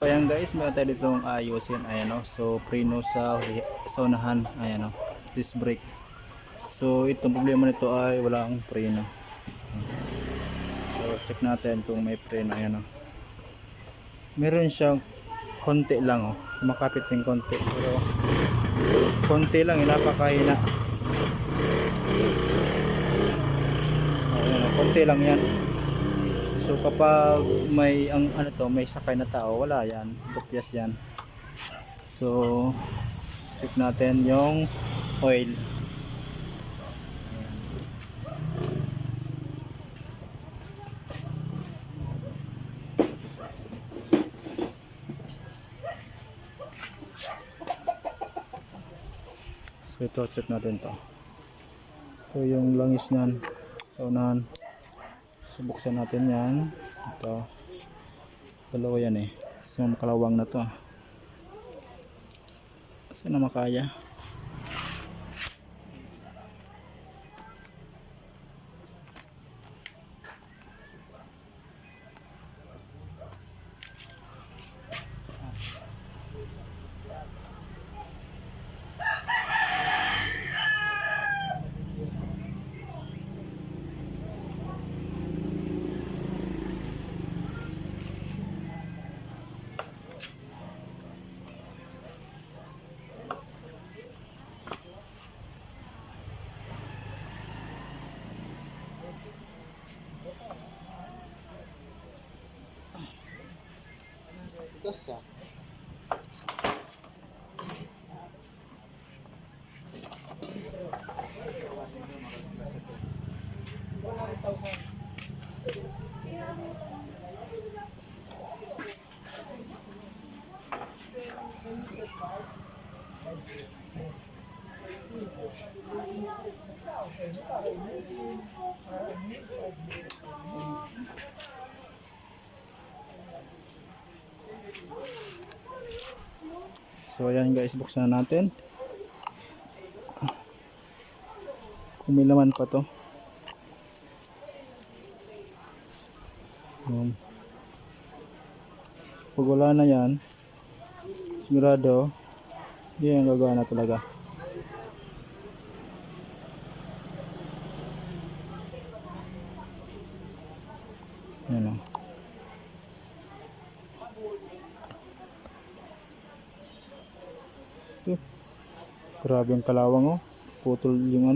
So ayan guys, meron tayo ditong ayusin. Ayan o. So preno sa unahan. Ayan o. Disc brake. So itong problema nito ay walang preno. So check natin kung may preno. Ayan o. Meron siyang konti lang o. Makapit ng konti. Pero konti lang. Napakahina. Ayan o. Konti lang yan. So kapag may may sakay na tao, wala yan, dupyas yan. So check natin yung oil. So ito, check natin to. Ito yung langis niyan sa unahan. So buksan natin yan. Ito. Dalawa yan eh. So makalawang na to. Saan na makaya? Dosa. So ayan guys, buksan na natin. Kung may laman pa to. Pag wala na yan, sigurado hindi yan gagana talaga. Yan o. Grabe yung kalawang oh. Putol yung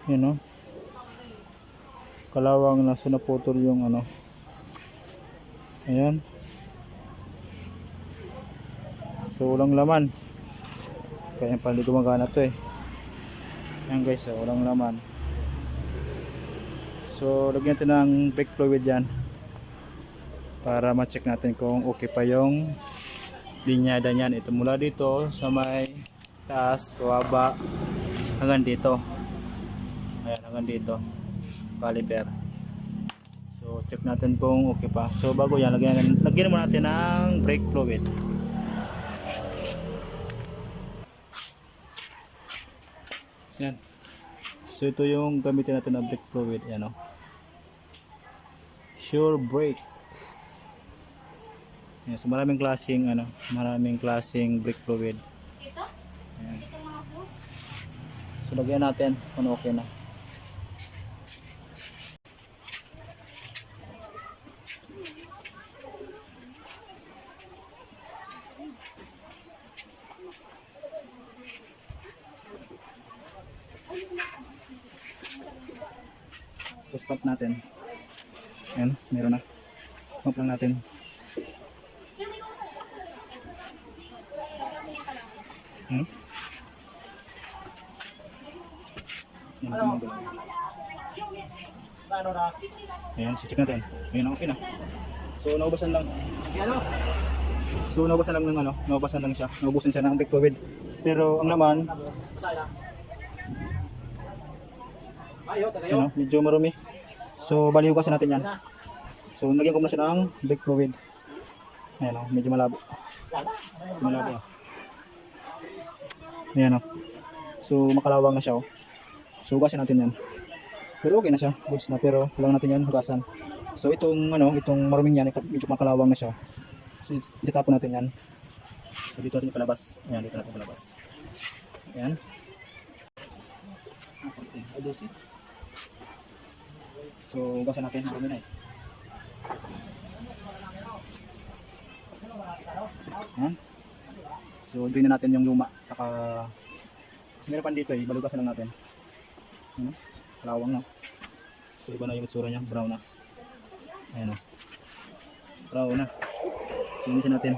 yan oh. Kalawang nasa naputol yung ayan. So walang laman. Kaya pala di gumagana to eh. Ayan guys, walang laman. So lagyan natin ng brake fluid yan para ma-check natin kung okay pa yung linyada niyan. Ito mula dito sa may taas, kababa hanggang dito. Ayan, hanggang dito caliper. So check natin kung okay pa. So bago yan, lagyan muna natin ng brake fluid. Yan. So ito yung gamitin natin ng brake fluid. Yan o. Sure Brake. Yan, so maraming klaseng brake fluid. Ayan. So lagyan natin kung okay na. So stop natin. Ayan, meron na. Stop lang natin. Ayan, so check natin. Ayan, okay na. So naubasan lang. So naubasan lang ng naubasan lang siya. Naubusan siya ng brake fluid. Pero ang naman medyo marumi. So bali hugasan natin yan. So nagyan ko muna siya ng brake fluid. Ayan medyo malabo. Malabo. Ayan So makalawang na siya So hugasan natin yan. Pero okay na siya, goods na, pero kailangan natin yan hugasan. So itong maruming yan, medyo makalawang na siya. So itapon natin yan. So dito natin palabas. Ayan, dito natin palabas. Ayan. Okay. So hugasan natin. Marami na eh. Ayan. So drain na natin yung luma. Saka meron pa dito eh. Balugasan lang natin. Ayan. Kalawang na. So iba na yung itsura niya. Brown na. Ayan o. Brown na. So linisin natin.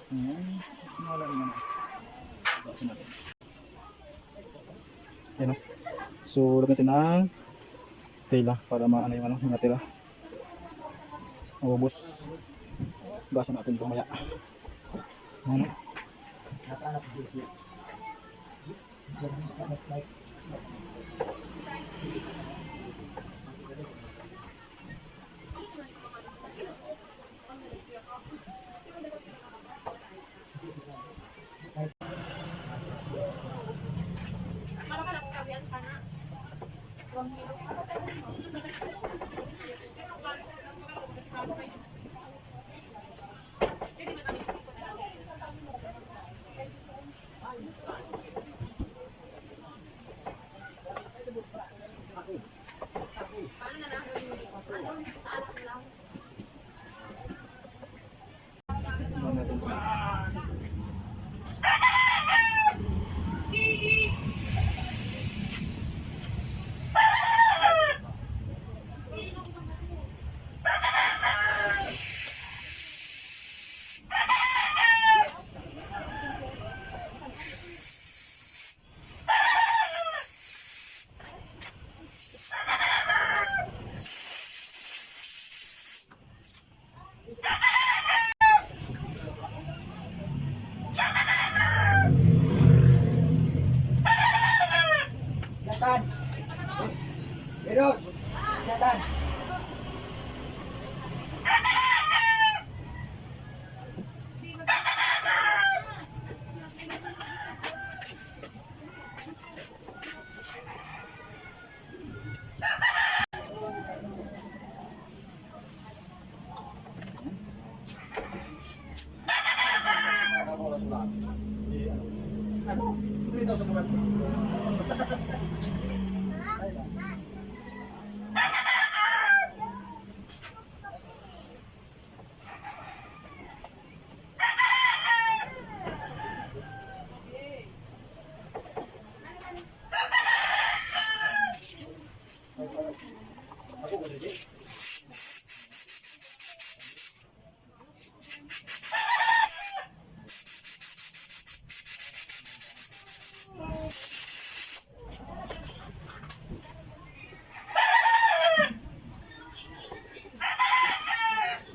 Ayan. Wala naman. Bawasan natin. Ayan o. So lagyan natin ng tela para maano yung ano, yung natira. Maubos. Bawasan natin ito maya. Ayan o. Jatan. Virus. Jatan.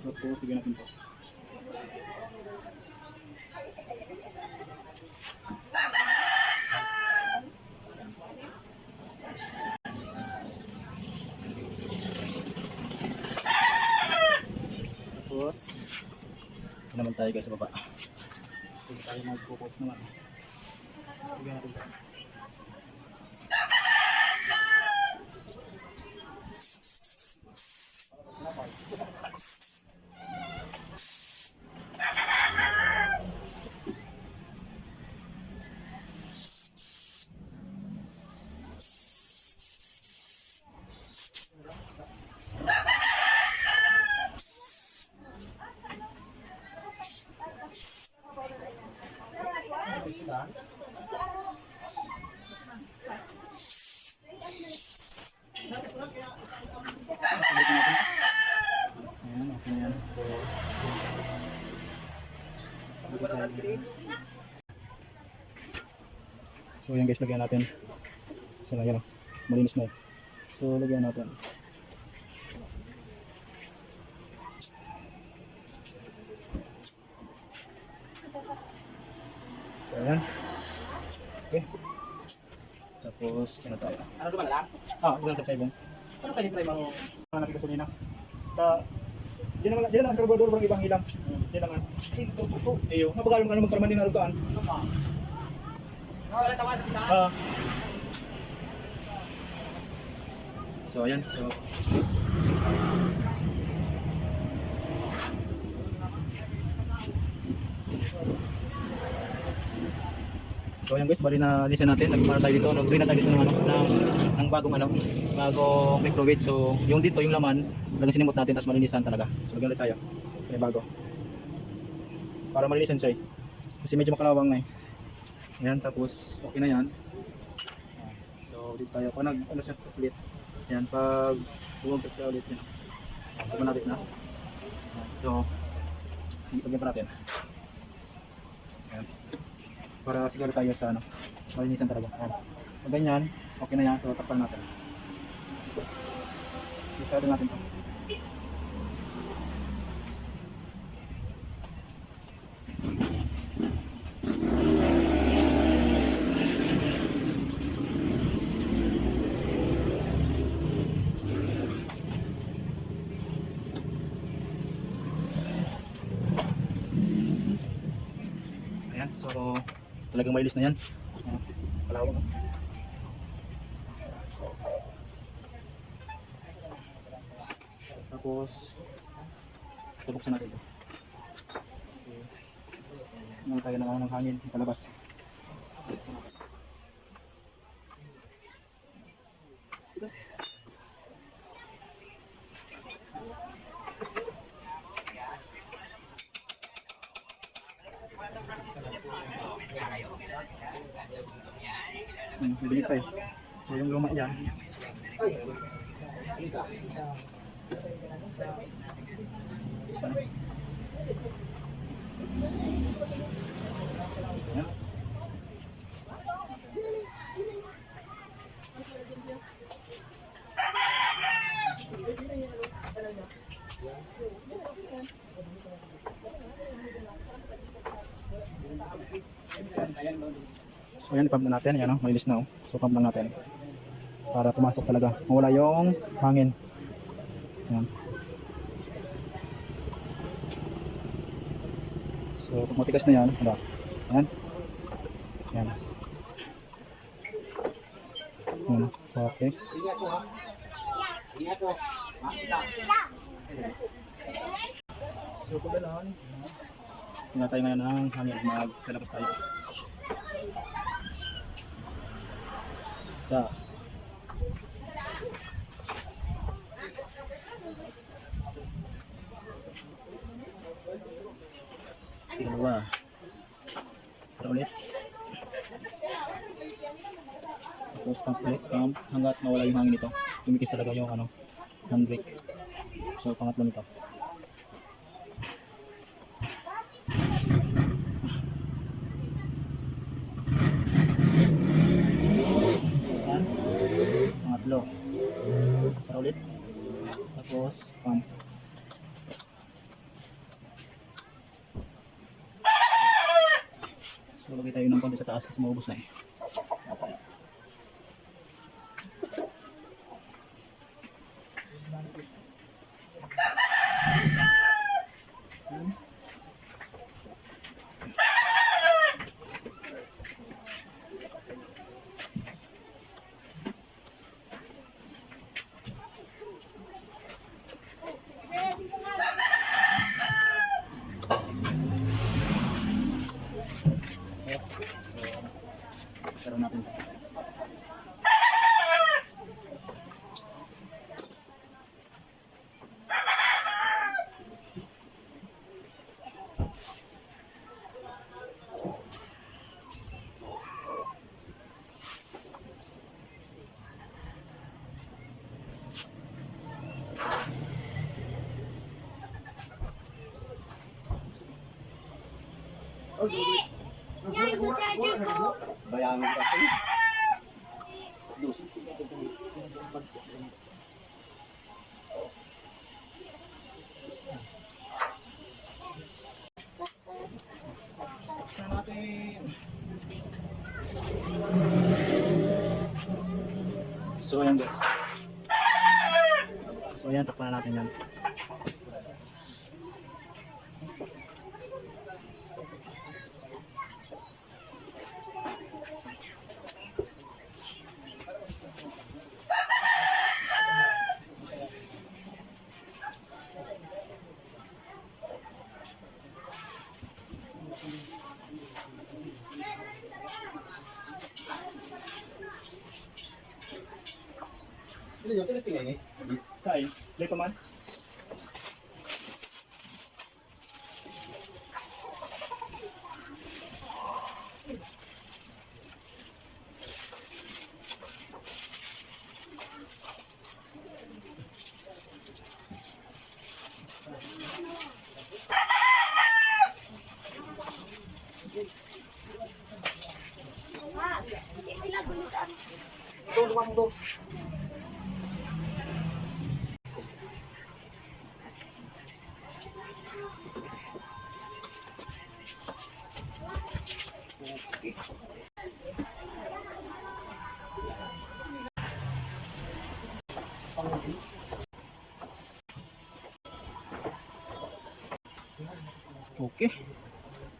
Tapos, sige natin po. Tapos, ito naman tayo guys sa baba. Sige tayo mag-focus naman. Sige natin po. Ayan, okay yan. So yan guys, lagyan natin. So yan o, malinis na eh. So lagyan natin. So yan. Okay. Tapos ano tayo? Ano naman lang? Ito lang sa ibong. Ano kayo try mo? Natin gasolina. Diyan naman ang karburador ng ibang hilang. Diyan lang. Iyo, napagalam ka naman permanen na rugaan. Ano pa? Wala tawas kita. So ayan, so ayan guys, bali na listen natin, nagmana tayo dito, nag-green na tayo dito ng, ng bagong microwave. So yung dito, yung laman, talagang sinimot natin, tapos malinisan talaga. So lagyan ulit tayo, may bago. Para malinisan siya kasi medyo makalawang na Ayan, tapos okay na yan. So dito tayo, kung ano siya ulit. Ayan, pag bumagsak siya ulit yan. Pag malapit na. So, ipagyan pa natin. Ayan. Para siguro tayo sa malinisan talaga. Ayan. Pag ganyan, okay na yan. So, takpan natin. Isado natin ito. Ayan, so talagang malinis na yan. Kalawang. Tapos buksan natin ito. Ngayon tayo ng hangin sa labas. Bili pa So yung luma yan. Yan. So yan, i-pump na natin. Yan, malinis na. So pump lang natin. Para pumasok talaga. Mawala yung hangin. Yan. So pag matigas na yan, hala. Yan. Yan. Yan. Okay. So pag gano'n, tingnan tayo ngayon ng hangin. Maglalabas tayo. Sa dalawa. Para ulit. Tapos pump hanggat mawala yung hangin nito. Tumikis talaga yung handbrake. So pangatlo nito. Pangatlo. Para ulit. Tapos pump. So lagay tayo ng konti sa taas kasi maubos na Pero natin. Bayangan kasi. So ayan guys. So ayan, takpan na natin yan. Ini yung tilas tingin eh. Say, dito man. Ito, luwag mo to. Okay.